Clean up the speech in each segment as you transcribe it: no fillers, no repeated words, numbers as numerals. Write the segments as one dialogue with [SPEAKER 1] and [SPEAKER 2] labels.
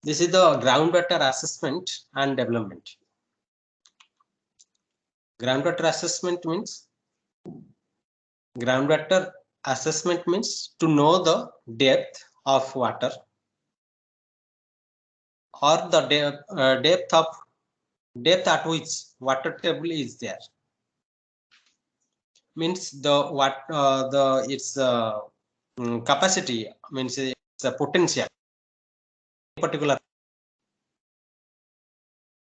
[SPEAKER 1] This is the groundwater assessment and development. Groundwater assessment means to know the depth of water or the depth at which water table is there. Means its capacity, means it's a potential particular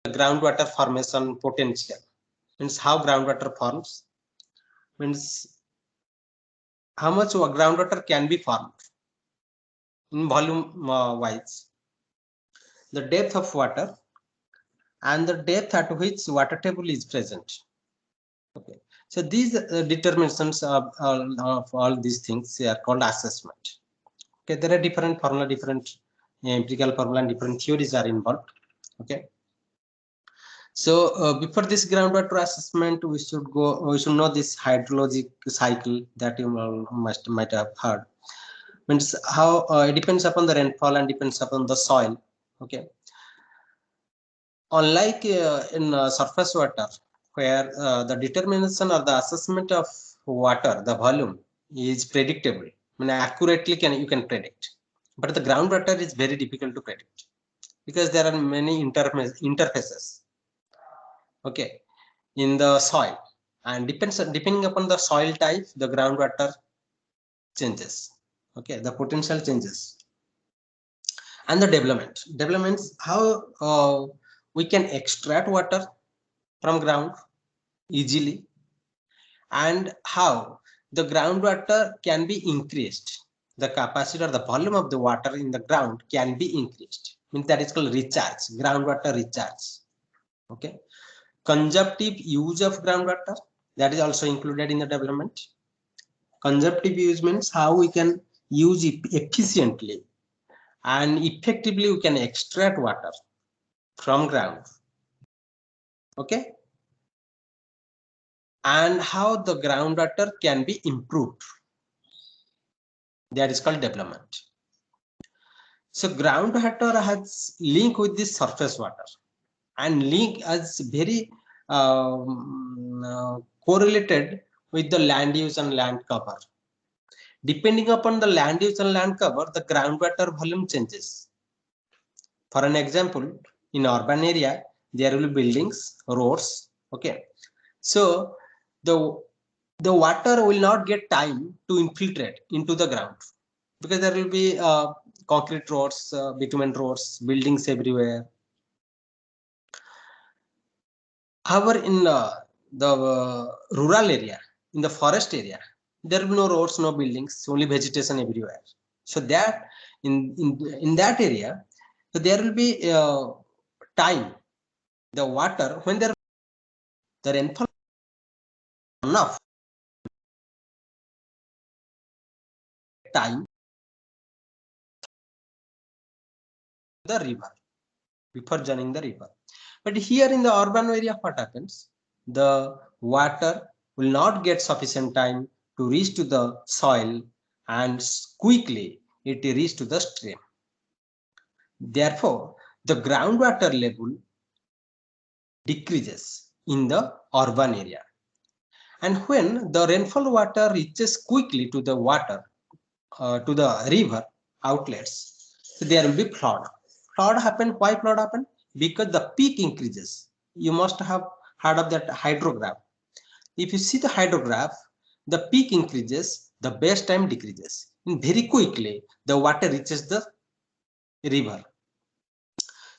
[SPEAKER 1] groundwater formation potential. Means how groundwater forms, means how much groundwater can be formed in volume wise, the depth of water and the depth at which water table is present. Okay, so these determinations of all these things are called assessment. Okay, there are different formula, different empirical formula and different theories are involved. Okay, so before this groundwater assessment, we should know this hydrologic cycle that you might have heard. Means how it depends upon the rainfall and depends upon the soil. Okay, unlike in surface water, where the determination or the assessment of water, the volume, is predictable. I mean, accurately you can predict, but the groundwater is very difficult to predict because there are many interfaces. Okay, in the soil, and depending upon the soil type, the groundwater changes. Okay, the potential changes. And the developments, how we can extract water from ground easily, and how the groundwater can be increased, the capacity or the volume of the water in the ground can be increased. Means that is called recharge, groundwater recharge. Okay, consumptive use of groundwater, that is also included in the development. Consumptive use means how we can use it efficiently and effectively we can extract water from ground. Okay, and how the groundwater can be improved, that is called development. So groundwater has link with the surface water and link as very correlated with the land use and land cover. Depending upon the land use and land cover, the groundwater volume changes. For an example, in urban area, there will be buildings, roads. Okay, so the water will not get time to infiltrate into the ground because there will be concrete roads, bitumen roads, buildings everywhere. However, in the rural area, in the forest area, there will be no roads, no buildings, only vegetation everywhere. So that in that area, so there will be time, the water, when the rainfall enough time, the river before joining the river. But here in the urban area, what happens? The water will not get sufficient time to reach to the soil and quickly it reach to the stream. Therefore, the groundwater level decreases in the urban area. And when the rainfall water reaches quickly to the water, to the river outlets, so there will be flood. Flood happen. Why flood happen? Because the peak increases. You must have heard of that hydrograph. If you see the hydrograph, the peak increases, the base time decreases. And very quickly, the water reaches the river.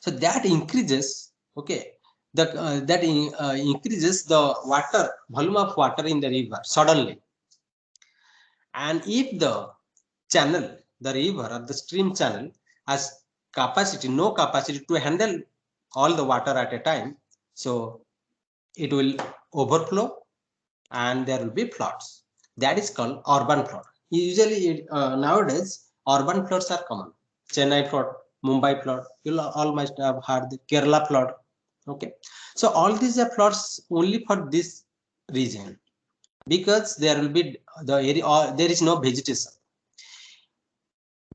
[SPEAKER 1] So that increases, okay, increases the water, volume of water in the river suddenly. And if the channel, the river or the stream channel has no capacity to handle all the water at a time, so it will overflow and there will be floods. That is called urban flood. Usually nowadays urban floods are common. Chennai flood, Mumbai flood, you all must have heard the Kerala flood. Okay, so all these are floods only for this region because there will be the area, there is no vegetation.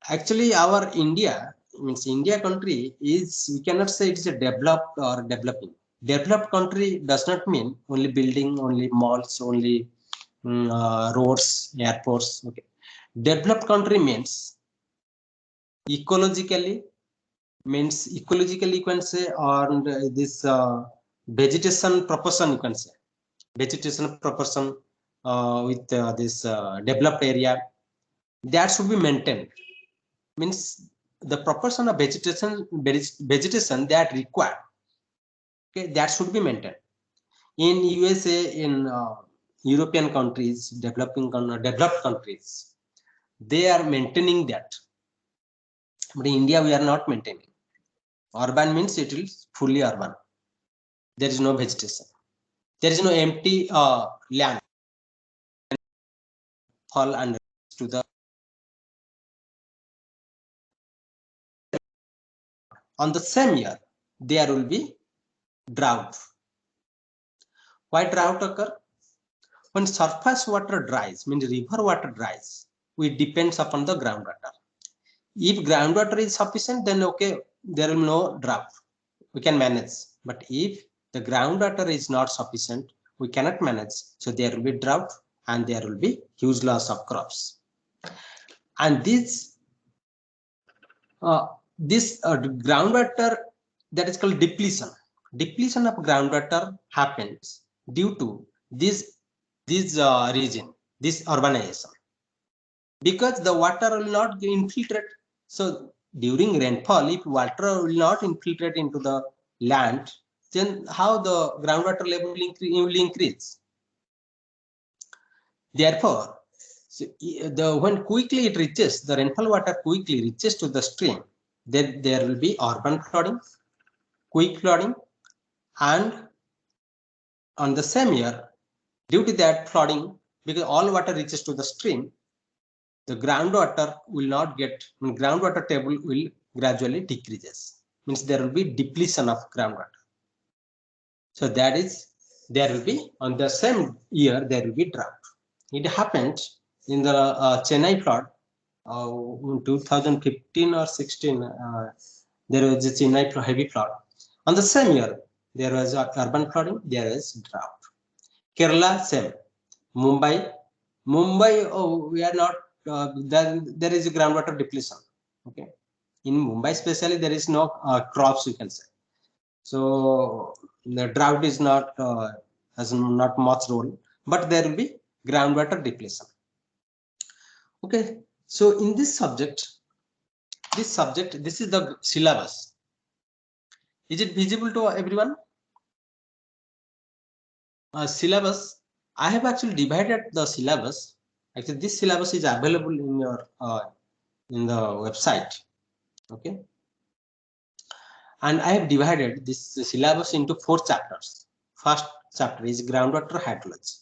[SPEAKER 1] Actually, our India means India country is, we cannot say it is a developed or developing. Developed country does not mean only building, only malls, only roads, airports. Okay, developed country means ecologically, you can say, or this vegetation proportion, you can say vegetation proportion with this developed area, that should be maintained. Means the proportion of vegetation that required, okay, that should be maintained. In USA, in European countries, developed countries, they are maintaining that. But in India, we are not maintaining. Urban means it is fully urban. There is no vegetation. There is no empty land fall under to the. On the same year, there will be drought. Why drought occur? When surface water dries, means river water dries, it depends upon the groundwater. If groundwater is sufficient, then okay, there will be no drought. We can manage. But if the groundwater is not sufficient, we cannot manage. So there will be drought and there will be huge loss of crops. And this groundwater, that is called depletion. Depletion of groundwater happens due to this region, this urbanization, because the water will not infiltrate. So during rainfall, if water will not infiltrate into the land, then how the groundwater level will increase? Therefore, so when quickly it reaches, the rainfall water quickly reaches to the stream, then there will be urban flooding, quick flooding, and on the same year, due to that flooding, because all water reaches to the stream, the groundwater will not get, groundwater table will gradually decreases. Means there will be depletion of groundwater. So that is, there will be, on the same year, there will be drought. It happened in the Chennai flood, in 2015 or 16, there was a Chennai heavy flood. On the same year, there was urban flooding, there was drought. Kerala, same. Mumbai, oh, we are not, there is a groundwater depletion. Okay. In Mumbai, especially, there is no crops, you can say. So the drought is not, has not much role, but there will be groundwater depletion. Okay. So in this subject, this is the syllabus. Is it visible to everyone? Syllabus, I have actually divided the syllabus. Actually, this syllabus is available in your in the website. Okay. And I have divided this syllabus into 4 chapters. First chapter is groundwater hydrology.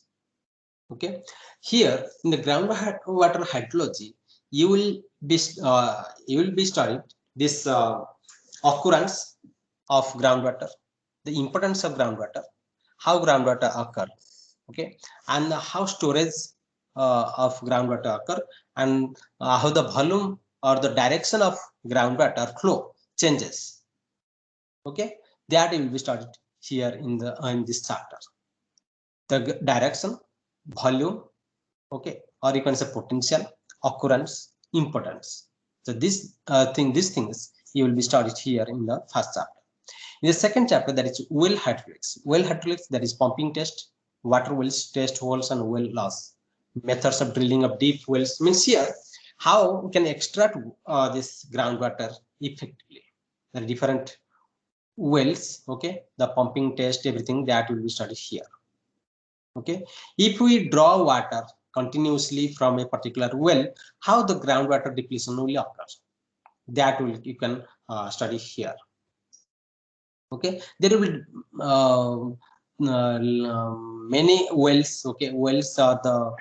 [SPEAKER 1] Okay. Here in the groundwater hydrology, you will be studying this occurrence of groundwater, the importance of groundwater, how groundwater occur, okay, and how storage of groundwater occur, and how the volume or the direction of groundwater flow changes. Okay, that will be studied here in the in this chapter. The direction, volume, okay, or you can say potential, occurrence, importance. So this these things you will be studied here in the first chapter. In the second chapter, that is well hydraulics. Well hydraulics, that is pumping test, water wells, test holes, and well loss. Methods of drilling of deep wells, means here how we can extract this groundwater effectively. There are different wells, okay, the pumping test, everything that will be studied here. Okay, if we draw water continuously from a particular well, how the groundwater depletion will occur, that will you can study here. Okay, there will be many wells. Okay, wells are the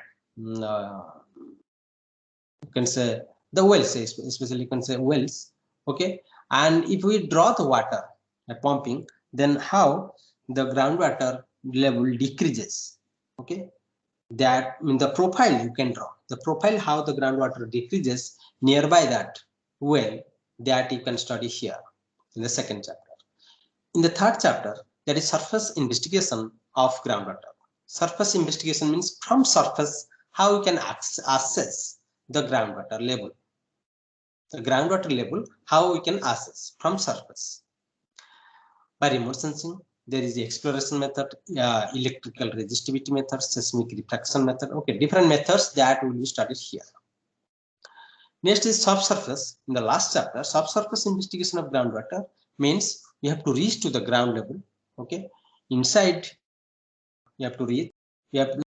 [SPEAKER 1] you can say the wells, especially you can say wells. Okay, and if we draw the water pumping, then how the groundwater level decreases. Okay, that in the profile you can draw the profile how the groundwater decreases nearby that well. that you can study here in the second chapter. In the third chapter, there is surface investigation of groundwater. Surface investigation means from surface how you can assess the groundwater level. The groundwater level, how we can assess from surface. By remote sensing, there is the exploration method, electrical resistivity method, seismic refraction method. Okay, different methods that will be studied here. Next is subsurface. In the last chapter, subsurface investigation of groundwater means you have to reach to the ground level. Okay, inside you have to reach. You have to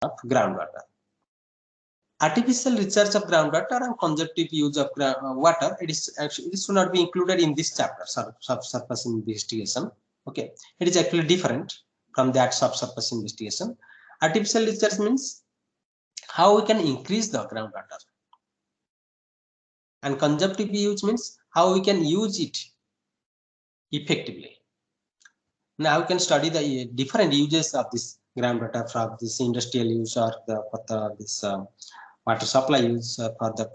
[SPEAKER 1] of groundwater. Artificial recharge of groundwater and conjunctive use of water, it is actually, this should not be included in this chapter, subsurface investigation. Okay, it is actually different from that subsurface investigation. Artificial recharge means how we can increase the groundwater, and conjunctive use means how we can use it effectively. Now we can study the different uses of this groundwater from this industrial use or this water supply use for the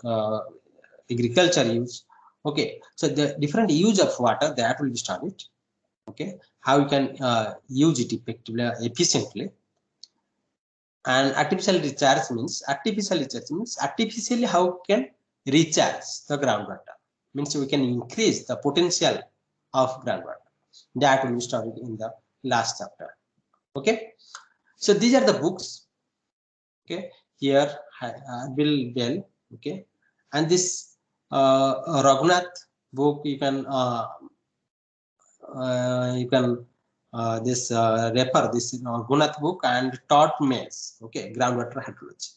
[SPEAKER 1] agriculture use. Okay, so the different use of water that will be studied. Okay, how you can use it effectively, efficiently. And artificial recharge means artificially how we can recharge the groundwater. Means we can increase the potential of groundwater. That will be studied in the last chapter. Okay, so these are the books. Okay, here Bill Bell. Okay, and this Raghunath book you can refer this Raghunath book, and Todd Mills. Okay, groundwater hydrology.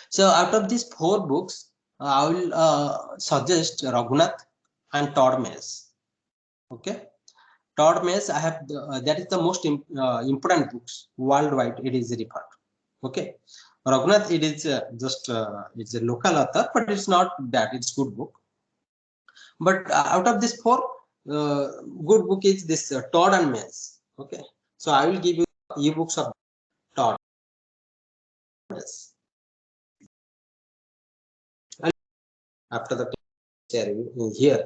[SPEAKER 1] So out of these 4 books, I will suggest Raghunath and Todd Mills. Okay, Todd Mills, I have that is the most important books worldwide. It is referred. Okay, Raghunath, it is just it's a local author, but it's not that. It's good book. But out of this 4, good book is this Todd and Mills. Okay, so I will give you e-books of Todd Mills. After the sharing here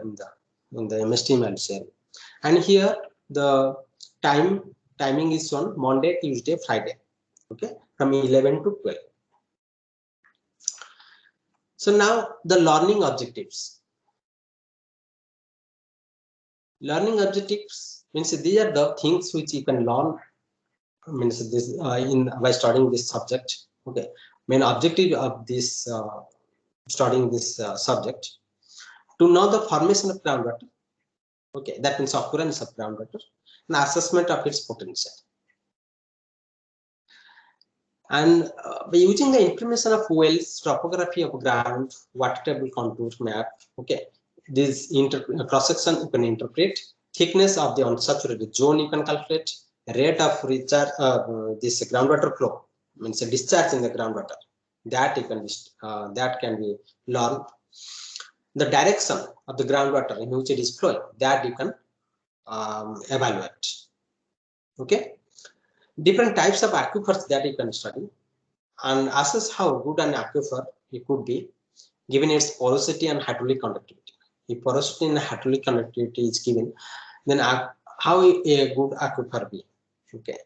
[SPEAKER 1] in the MS team I'll share. And here the timing is on Monday, Tuesday, Friday. Okay, from 11 to 12. So now the learning objectives. Learning objectives means these are the things which you can learn. Means this by studying this subject. Okay, main objective of this studying this subject, to know the formation of groundwater. Okay, that means occurrence of groundwater and assessment of its potential. And by using the information of wells, topography of ground, water table contour map, okay, this cross section you can interpret, thickness of the unsaturated zone you can calculate, rate of recharge, this groundwater flow means a discharge in the groundwater, that you can that can be learned. The direction of the groundwater in which it is flowing, that you can evaluate. Okay, different types of aquifers that you can study and assess how good an aquifer it could be given its porosity and hydraulic conductivity. If porosity and hydraulic conductivity is given, then how a good aquifer be? Okay,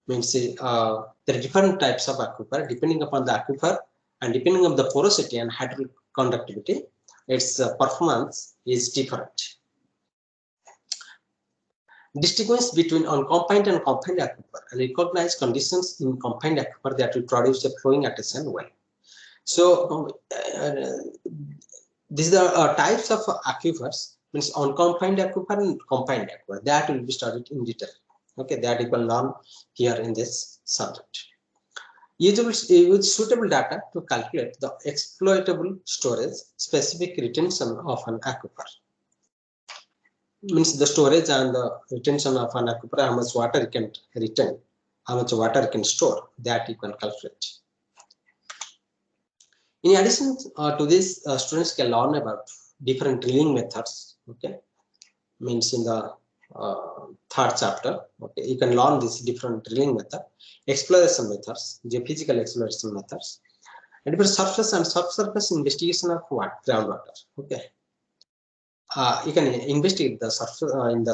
[SPEAKER 1] means there are different types of aquifer depending upon the aquifer and depending on the porosity and hydraulic conductivity, its performance is different. Distinguish between unconfined and confined aquifer and recognize conditions in confined aquifer that will produce a flowing artesian well. So these are types of aquifers, means unconfined aquifer and confined aquifer, that will be studied in detail. Okay, that you can learn here in this subject. Use suitable data to calculate the exploitable storage specific retention of an aquifer. Means the storage and the retention of an aquifer, how much water it can retain, how much water it can store, that you can calculate. In addition to this, students can learn about different drilling methods. Okay, means in the third chapter. Okay, you can learn this different drilling method, exploration methods, geophysical exploration methods, and for surface and subsurface investigation of what groundwater. Okay, you can investigate the surface on the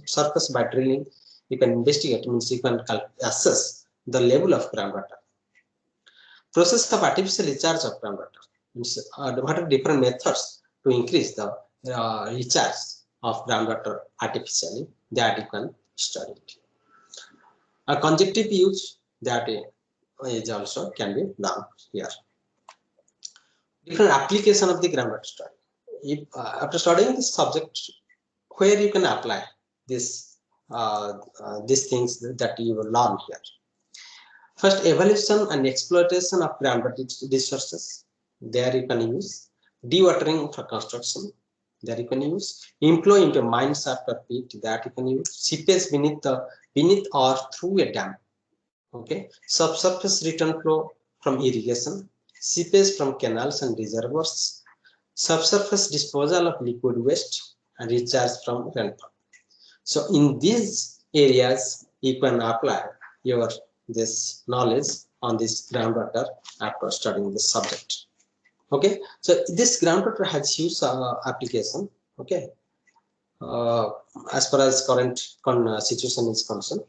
[SPEAKER 1] surface by drilling. You can investigate, means you can assess the level of groundwater. Process of artificial recharge of groundwater, means what are different methods to increase the recharge of groundwater artificially, that you can study it. A conjective use, that is also can be done here. Different application of the groundwater study. If, after studying this subject, where you can apply this these things that you will learn here. First, evaluation and exploitation of groundwater resources. There you can use dewatering for construction. There you can use inflow into mine shaft or pit. That you can use seepage beneath or through a dam. Okay, subsurface return flow from irrigation, seepage from canals and reservoirs, subsurface disposal of liquid waste, and recharge from rainfall. So in these areas, you can apply your this knowledge on this groundwater after studying this subject. Okay, so this groundwater has huge application. Okay, as far as current situation is concerned.